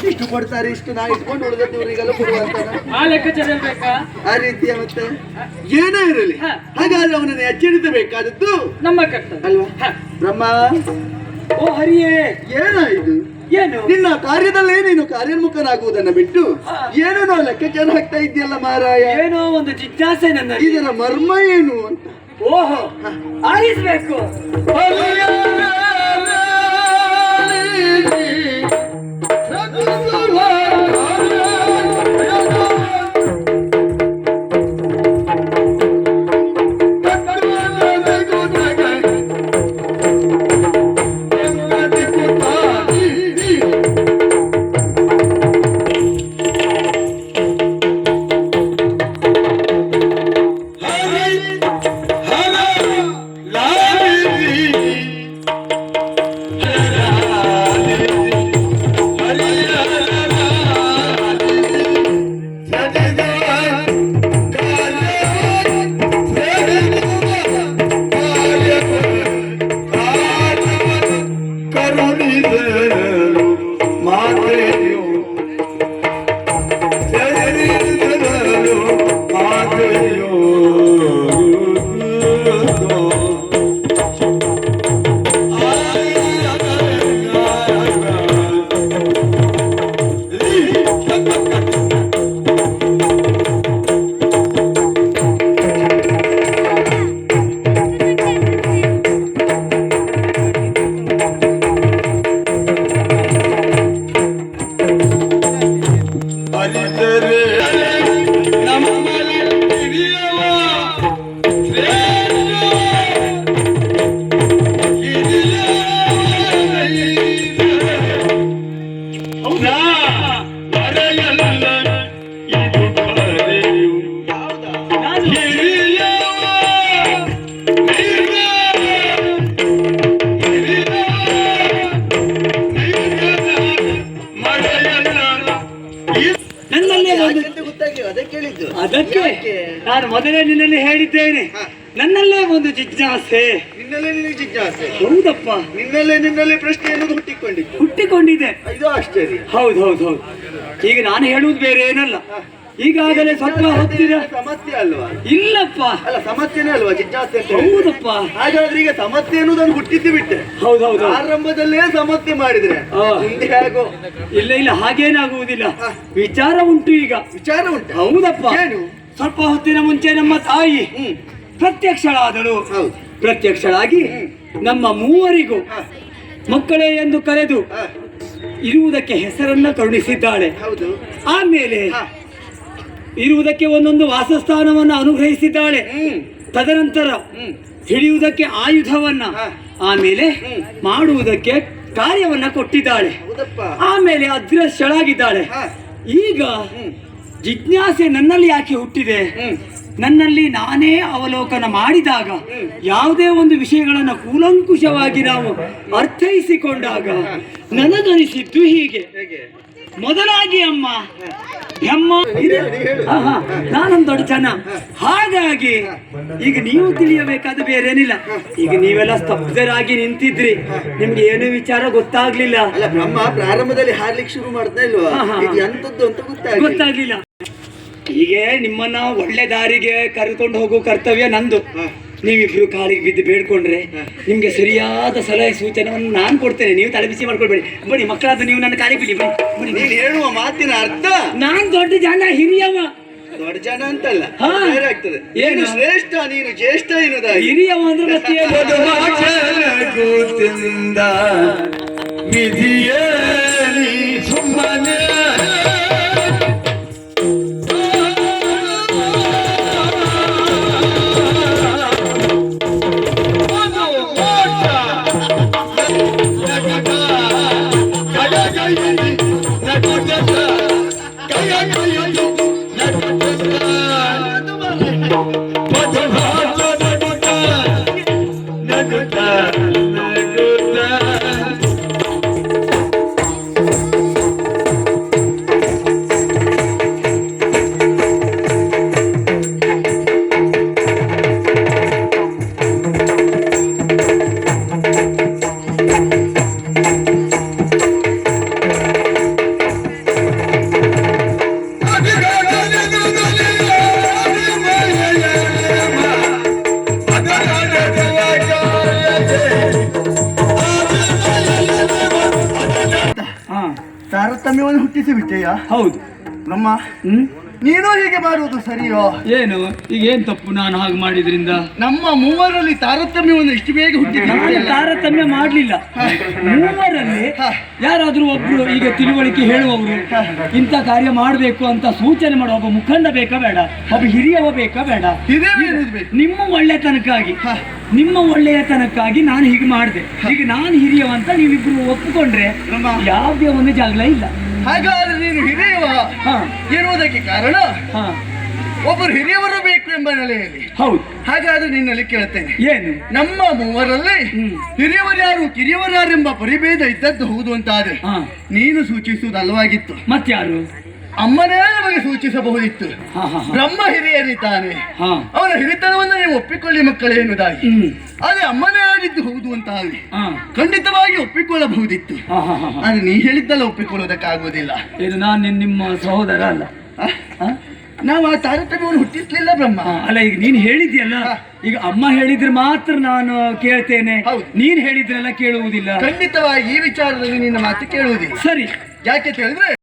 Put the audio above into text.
ಇಷ್ಟು ಕೊಡ್ತಾರೆ, ಇಷ್ಟು ನಾ ಇಟ್ಕೊಂಡು ಉಳಿದದ್ದು ಇವರಿಗೆಲ್ಲ ಕೊಡುವಂತ ಆ ಲೆಕ್ಕಾಚಾರ ಬೇಕಾ? ಆ ರೀತಿಯ ಮತ್ತೆ ಏನೇ ಇರಲಿ, ಹಾಗಾದ್ರೆ ಅವನನ್ನು ಎಚ್ಚರಿಸಬೇಕಾದದ್ದು ನಮ್ಮ ಕರ್ತವ್ಯ ಅಲ್ವಾ? ಬ್ರಹ್ಮ, ಓ ಹರಿಯೇ, ಏನಾಯ್ತು? ಏನು ನಿನ್ನ ಕಾರ್ಯದಲ್ಲೇ ನೀನು ಕಾರ್ಯೋನ್ಮುಖನಾಗುವುದನ್ನ ಬಿಟ್ಟು ಏನೇನೋ ಲೆಕ್ಕಾಚಾರ ಹಾಕ್ತಾ ಇದೆಯಲ್ಲ ಮಾರಾಯ. ಏನೋ ಒಂದು ಜಿಜ್ಞಾಸೆ ನನ್ನ. ಇದರ ಮರ್ಮ ಏನು ಅಂತ. ಓಹೋ, ಆಲಿಸ್ಬೇಕು. ಅದಕ್ಕೆ ನಾನು ಮೊದಲೇ ನಿನ್ನಲ್ಲಿ ಹೇಳಿದ್ದೇನೆ, ನನ್ನಲ್ಲೇ ಒಂದು ಜಿಜ್ಞಾಸೆ. ನಿನ್ನಲ್ಲೇ ನಿನಗೆ ಜಿಜ್ಞಾಸೆ? ಹೌದಪ್ಪ, ನಿನ್ನಲ್ಲೇ ಪ್ರಶ್ನೆ ಅನ್ನೋದು ಹುಟ್ಟಿಕೊಂಡಿದೆ. ಇದು ಆಶ್ಚರ್ಯ. ಹೌದು ಹೌದು ಹೌದು. ಈಗ ನಾನು ಹೇಳುವುದು ಬೇರೆ ಏನಲ್ಲ, ಈಗಾಗಲೇ ಸ್ವಲ್ಪ ಹೊತ್ತಿರ ಸಮಸ್ಯೆ ಅಲ್ವಾ? ಇಲ್ಲಪ್ಪ, ಅಲ್ಲ ಸಮಸ್ಯೆನೇ ಅಲ್ವಾ ಜಿಜ್ಞಾಸೆ ಅಂತ? ಹೌದಪ್ಪ. ಹಾಗಾದ್ರೆ ಈಗ ಸಮಸ್ಯೆ ಅನ್ನೋದನ್ನು ಹುಟ್ಟಿದ್ದು ಬಿಟ್ಟೆ. ಹೌದೌದು. ಆರಂಭದಲ್ಲೇ ಸಮಸ್ಯೆ ಮಾಡಿದ್ರೆ ಮುಂದೆ ಹೇಗೋ? ಇಲ್ಲ ಇಲ್ಲ, ಹಾಗೇನಾಗುವುದಿಲ್ಲ. ವಿಚಾರ ಉಂಟು ಈಗ. ವಿಚಾರ ಉಂಟು? ಹೌದಪ್ಪ. ಸ್ವಲ್ಪ ಹೊತ್ತಿನ ಮುಂಚೆ ನಮ್ಮ ತಾಯಿ ಪ್ರತ್ಯಕ್ಷಳಾದಳು. ಪ್ರತ್ಯಕ್ಷಳಾಗಿ ನಮ್ಮ ಮೂವರಿಗೂ ಮಕ್ಕಳೇ ಎಂದು ಕರೆದು ಇರುವುದಕ್ಕೆ ಹೆಸರನ್ನ ಕರುಣಿಸಿದ್ದಾಳೆ. ಆಮೇಲೆ ಇರುವುದಕ್ಕೆ ಒಂದೊಂದು ವಾಸಸ್ಥಾನವನ್ನು ಅನುಗ್ರಹಿಸಿದ್ದಾಳೆ. ತದನಂತರ ಹಿಡಿಯುವುದಕ್ಕೆ ಆಯುಧವನ್ನ, ಆಮೇಲೆ ಮಾಡುವುದಕ್ಕೆ ಕಾರ್ಯವನ್ನ ಕೊಟ್ಟಿದ್ದಾಳೆ. ಆಮೇಲೆ ಅದೃಶ್ಯಳಾಗಿದ್ದಾಳೆ. ಈಗ ಜಿಜ್ಞಾಸೆ ನನ್ನಲ್ಲಿ ಯಾಕೆ ಹುಟ್ಟಿದೆ? ನನ್ನಲ್ಲಿ ನಾನೇ ಅವಲೋಕನ ಮಾಡಿದಾಗ ಯಾವುದೇ ಒಂದು ವಿಷಯಗಳನ್ನು ಕೂಲಂಕುಷವಾಗಿ ನಾವು ಅರ್ಥೈಸಿಕೊಂಡಾಗ ನನಗನಿಸಿದ್ದು ಹೀಗೆ. ಮೊದಲಾಗಿ ಅಮ್ಮ ನಾನೊಂದು ದೊಡ್ಡ ಜನ, ಹಾಗಾಗಿ ಈಗ ನೀವು ತಿಳಿಯಬೇಕಾದ ಬೇರೇನಿಲ್ಲ. ಈಗ ನೀವೆಲ್ಲ ಸ್ತಬ್ಧರಾಗಿ ನಿಂತಿದ್ರಿ, ನಿಮ್ಗೆ ಏನು ವಿಚಾರ ಗೊತ್ತಾಗ್ಲಿಲ್ಲ. ನಮ್ಮ ಪ್ರಾರಂಭದಲ್ಲಿ ಹಾರ್ಲಿಕ್ಕೆ ಶುರು ಮಾಡ್ತಾ ಇಲ್ವಾ? ಎಂತದ್ದು ಅಂತ ಗೊತ್ತಾಗ್ಲಿಲ್ಲ. ಹೀಗೆ ನಿಮ್ಮನ್ನ ಒಳ್ಳೆ ದಾರಿಗೆ ಕರೆದುಕೊಂಡು ಹೋಗೋ ಕರ್ತವ್ಯ ನಂದು. ನೀವಿಬ್ರು ಕಾಲಿಗೆ ಬಿದ್ದು ಬೇಡ್ಕೊಂಡ್ರೆ ನಿಮ್ಗೆ ಸರಿಯಾದ ಸಲಹೆ ಸೂಚನೆಯನ್ನು ನಾನು ಕೊಡ್ತೇನೆ. ನೀವು ತಲೆಬಿಸಿ ಮಾಡ್ಕೊಳ್ಬೇಡಿ. ಬನ್ನಿ ಮಕ್ಕಳಾದ ನೀವು ನನ್ನ ಕಾಲಿಗೆ ಬಿಡಿ. ಬನ್ನಿ. ನೀನು ಹೇಳುವ ಮಾತಿನ ಅರ್ಥ ನಾನ್ ದೊಡ್ಡ ಜನ, ಹಿರಿಯವ. ದೊಡ್ಡ ಜನ ಅಂತಲ್ಲ, ಆಗ್ತದೆ. ಏನು ಶ್ರೇಷ್ಠ, ನೀನು ಜ್ಯೇಷ್ಠ ಎನ್ನುವುದ. ಹಿರಿಯವ ಅಂದ್ರೆ ಮತ್ತೆ ಸುಮ್ಮನೆ ಹಾ ತಾರತಮ್ಯವನ್ನು ಹುಟ್ಟಿಸಿ ಬಿಟ್ಟೆಯಾ? ಹೌದು. ನಮ್ಮ ಹ್ಮ್ ನೀನು ಹೀಗೆ ಮಾಡುವುದು ಸರಿಯೋ? ಏನು ಈಗ ಏನ್ ತಪ್ಪು ನಾನು ಹಾಗೆ ಮಾಡಿದ್ರಿಂದ? ನಮ್ಮ ಮೂವರಲ್ಲಿ ತಾರತಮ್ಯವನ್ನು ಇಷ್ಟು ಬೇಗ ನಾನು ಹುಟ್ಟಿಸಿ ತಾರತಮ್ಯ ಮಾಡ್ಲಿಲ್ಲ. ಮೂವರಲ್ಲಿ ಯಾರಾದ್ರೂ ಒಬ್ರು ಈಗ ತಿಳುವಳಿಕೆ ಹೇಳುವವರು ಇಂಥ ಕಾರ್ಯ ಮಾಡಬೇಕು ಅಂತ ಸೂಚನೆ ಮಾಡುವ ಒಬ್ಬ ಮುಖಂಡ ಬೇಕಾ ಬೇಡ? ಒಬ್ಬ ಹಿರಿಯವ ಬೇಕಾ ಬೇಡ? ನಿಮ್ಮ ಒಳ್ಳೆತನಕ್ಕಾಗಿ ನಿಮ್ಮ ಒಳ್ಳೆಯತನಕ್ಕಾಗಿ ನಾನು ಹೀಗೆ ಮಾಡಿದೆ. ಈಗ ನಾನು ಹಿರಿಯವಂತ ನೀವಿಬ್ರು ಒಪ್ಪಿಕೊಂಡ್ರೆ ಯಾವುದೇ ಒಂದು ಜಾಗಲ ಇಲ್ಲ. ಹಾಗಾದ್ರೆ ನೀನು ಹಿರಿಯವ ಎನ್ನುವುದಕ್ಕೆ ಕಾರಣ ಒಬ್ಬರು ಹಿರಿಯವರು ಬೇಕು ಎಂಬ ನೆಲೆಯಲ್ಲಿ. ಹೌದು. ಹಾಗಾದ್ರೆ ನಿನ್ನಲ್ಲಿ ಕೇಳ್ತೇನೆ, ಏನು ನಮ್ಮ ಮೂವರಲ್ಲಿ ಹಿರಿಯವರ್ಯಾರು ಕಿರಿಯವರ್ಯಾರೆಂಬ ಪರಿಭೇದ ಇದ್ದದ್ದು ಹೌದು ಅಂತಾದ್ರೆ ನೀನು ಸೂಚಿಸುವುದಲ್ವಾಗಿತ್ತು? ಮತ್ಯಾರು? ಅಮ್ಮನೇ ನಮಗೆ ಸೂಚಿಸಬಹುದಿತ್ತು. ಬ್ರಹ್ಮ ಹಿರಿಯರಿದ್ದಾನೆ, ಅವನ ಹಿರಿತನವನ್ನು ನೀವು ಒಪ್ಪಿಕೊಳ್ಳಿ ಮಕ್ಕಳೇ ಎನ್ನುವುದಾಗಿ. ಆದ್ರೆ ಅಮ್ಮನೇ ಆಡಿದ್ದು ಹೌದು ಅಂತ ಆಗಲಿ ಖಂಡಿತವಾಗಿ ಒಪ್ಪಿಕೊಳ್ಳಬಹುದಿತ್ತು. ಆದ್ರೆ ನೀ ಹೇಳಿದ್ದಲ್ಲ ಒಪ್ಪಿಕೊಳ್ಳುವುದಕ್ಕಾಗುವುದಿಲ್ಲ. ಇದು ನಾನು ನಿಮ್ಮ ಸಹೋದರ ಅಲ್ಲ. ನಾವು ಆ ತಾರತಮ್ಯವನ್ನು ಹುಟ್ಟಿಸ್ಲಿಲ್ಲ ಬ್ರಹ್ಮ. ಅಲ್ಲ ಈಗ ನೀನು ಹೇಳಿದ್ಯಲ್ಲ, ಈಗ ಅಮ್ಮ ಹೇಳಿದ್ರೆ ಮಾತ್ರ ನಾನು ಕೇಳ್ತೇನೆ, ನೀನ್ ಹೇಳಿದ್ರೆಲ್ಲ ಕೇಳುವುದಿಲ್ಲ. ಖಂಡಿತವಾಗಿ ಈ ವಿಚಾರದಲ್ಲಿ ನಿನ್ನ ಮಾತು ಕೇಳುವುದಿಲ್ಲ. ಸರಿ, ಯಾಕೆ ಹೇಳಿದ್ರೆ